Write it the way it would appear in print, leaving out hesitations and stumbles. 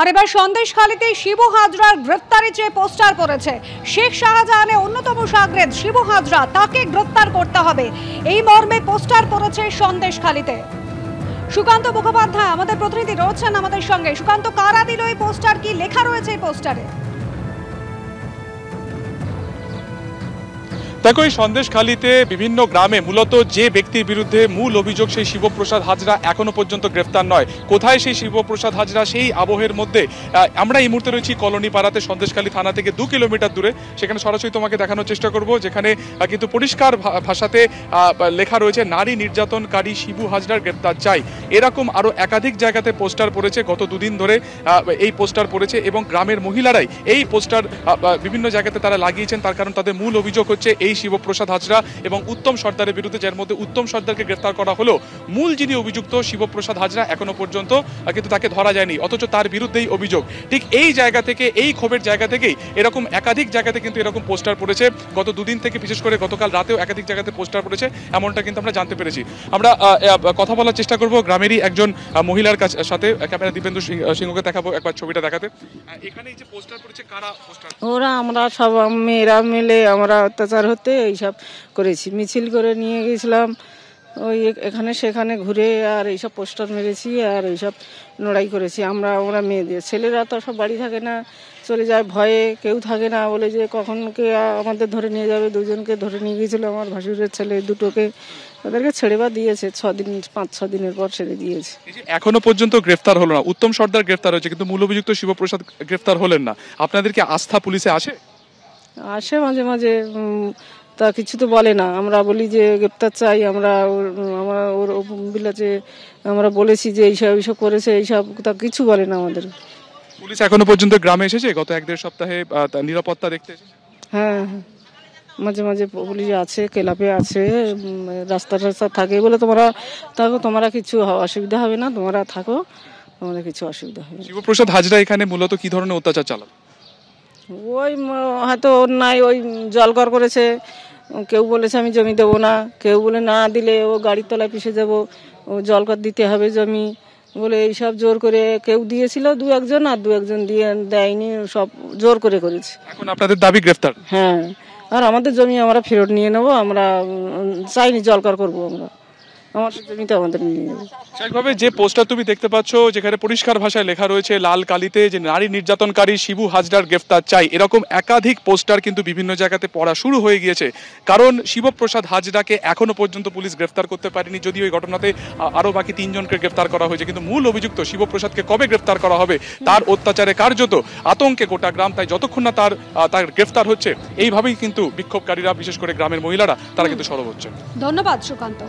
আর এবার সন্দেশখালীতে শিবু হাজরার গ্রেফতারি চেয়ে পোস্টার পড়েছে। শেখ শাহজাহানের অন্যতম শাগরেদ শিবু হাজরা, তাকে গ্রেফতার করতে হবে, এই মর্মে পোস্টার পড়েছে সন্দেশখালীতে। সুকান্ত মুখোপাধ্যায় আমাদের প্রতিনিধি রয়েছেন আমাদের সঙ্গে। সুকান্ত, কারা দিল এই পোস্টার, কি লেখা রয়েছে এই পোস্টারে? দেখো, এই সন্দেশখালীতে বিভিন্ন গ্রামে মূলত যে ব্যক্তির বিরুদ্ধে মূল অভিযোগ সেই শিবপ্রসাদ হাজরা এখনো পর্যন্ত গ্রেফতার নয়। কোথায় সেই শিবপ্রসাদ হাজরা, সেই আবহের মধ্যে আমরা এই মুহূর্তে রয়েছি কলোনি পাড়াতে, সন্দেশখালী থানা থেকে 2 কিলোমিটার দূরে। সেখানে সরাসরি তোমাকে দেখানোর চেষ্টা করব, যেখানে কিন্তু পরিষ্কার ভাষাতে লেখা রয়েছে নারী নির্যাতনকারী শিবু হাজরার গ্রেফতার চাই। এরকম আরও একাধিক জায়গাতে পোস্টার পড়েছে, গত 2 দিন ধরে এই পোস্টার পড়েছে এবং গ্রামের মহিলারাই এই পোস্টার বিভিন্ন জায়গাতে তারা লাগিয়েছেন। তার কারণ তাদের মূল অভিযোগ হচ্ছে এই শিবপ্রসাদ হাজরা এবং উত্তম সর্দারের বিরুদ্ধে, যার মধ্যে উত্তম সর্দারকে গ্রেফতার করা হলো, মূল যিনি অভিযুক্ত শিবপ্রসাদ হাজরা এখনো পর্যন্ত কিন্তু তাকে ধরা যায়নি, অথচ তার বিরুদ্ধেই অভিযোগ। ঠিক এই জায়গা থেকে, এই ক্ষোভের জায়গা থেকেই এরকম একাধিক জায়গাতে কিন্তু এরকম পোস্টার পড়েছে। গত 2 দিন থেকে, বিশেষ করে গতকাল রাতেও একাধিক জায়গাতে পোস্টার পড়েছে, এমনটা কিন্তু আমরা জানতে পেরেছি। আমরা কথা বলার চেষ্টা করব গ্রামেরই একজন মহিলার সাথে। ক্যামেরা দীপেন্দু সিংহকে দেখাবো, একবার ছবিটা দেখাতে। এখানে এই যে পোস্টার পড়েছে, কারা পোস্টার? ওরা আমরা সব মেয়েরা মিলে আমরা অত্যাচার হতে এইসব করেছি, মিছিল করে নিয়ে গেছিলাম ওই এখানে সেখানে ঘুরে, আর এইসব পোস্টার মেরেছি আর এইসব লড়াই করেছি। আমরা মেয়েদের, ছেলেরা তো সব বাড়ি থাকে না, চলে যায় ভয়ে, কেউ থাকে না, বলে যে কখন কে আমাদের ধরে নিয়ে যাবে। 2 জনকে ধরে নিয়ে গিয়েছিল, আমার ভাসুরের ছেলে 2টোকে, ওদেরকে ছেড়ে বা দিয়েছে 5-6 দিনের পর ছেড়ে দিয়েছে। এখনো পর্যন্ত গ্রেফতার হলো না। উত্তম সর্দার গ্রেফতার হয়েছে, কিন্তু মূল অভিযুক্ত শিবপ্রসাদ গ্রেফতার হলেন না। আপনাদের কি আস্থা পুলিশে আসে? মাঝে মাঝে, তা কিছু তো বলে না। আমরা বলি যে গ্রেপ্তার চাই, আমরা ওর বিলাতে আমরা বলেছি যে এইসব করেছে, এইসব, তা কিছু বলে না আমাদের। পুলিশ এখনো পর্যন্ত গ্রামে এসেছে? গত 1-1.5 সপ্তাহে নিরাপত্তা দেখতে এসেছে? হ্যাঁ, মাঝে মাঝে পুলিশ আছে, ক্লাবে আছে, রাস্তা থাকে, বলে তোমরা থাকো, তোমরা কিছু অসুবিধা হবে না, তোমরা থাকো, তোমাদের কিছু অসুবিধা হবে না। শিবপ্রসাদ হাজরা এখানে মূলত কি ধরনের অত্যাচার চালাবে? ওই হয়তো অন্যায়, ওই জলকর করেছে, কেউ বলেছে আমি জমি দেবো না, কেউ বলে না দিলে ও গাড়ির তলায় পিষে যাবো, ও জলকর দিতে হবে জমি বলে, এইসব জোর করে কেউ দিয়েছিল 2-1 জন, আর 2-1 জন দিয়ে দেয়নি, সব জোর করে করেছে। এখন আপনাদের দাবি গ্রেফতার? হ্যাঁ, আর আমাদের জমি আমরা ফেরত নিয়ে নেবো, আমরা চাইনি জলকর করবো, আমরা আমাদের জমিতে আমাদের নিয়ে নেবো। সেইভাবে যে পোস্টার তুমি দেখতে পাচ্ছ, যেখানে পরিষ্কার ভাষায় লেখা রয়েছে লাল কালিতে যে নারী নির্যাতনকারী শিবু হাজরার গ্রেফতার চাই, এরকম একাধিক পোস্টার কিন্তু বিভিন্ন জায়গাতে পড়া শুরু হয়ে গিয়েছে। কারণ শিবপ্রসাদ হাজরাকে এখনো পর্যন্ত পুলিশ গ্রেফতার করতে পারেনি, যদিও এই ঘটনাতে আরো বাকি 3 জনকে গ্রেফতার করা হয়েছে, কিন্তু মূল অভিযুক্ত শিবপ্রসাদকে কবে গ্রেফতার করা হবে, তার অত্যাচারে কার্যত আতঙ্কে গোটা গ্রাম। তাই যতক্ষণ না তার গ্রেফতার হচ্ছে, এইভাবেই কিন্তু বিক্ষোভকারীরা, বিশেষ করে গ্রামের মহিলারা, তারা কিন্তু সরব হচ্ছে। ধন্যবাদ সুকান্ত।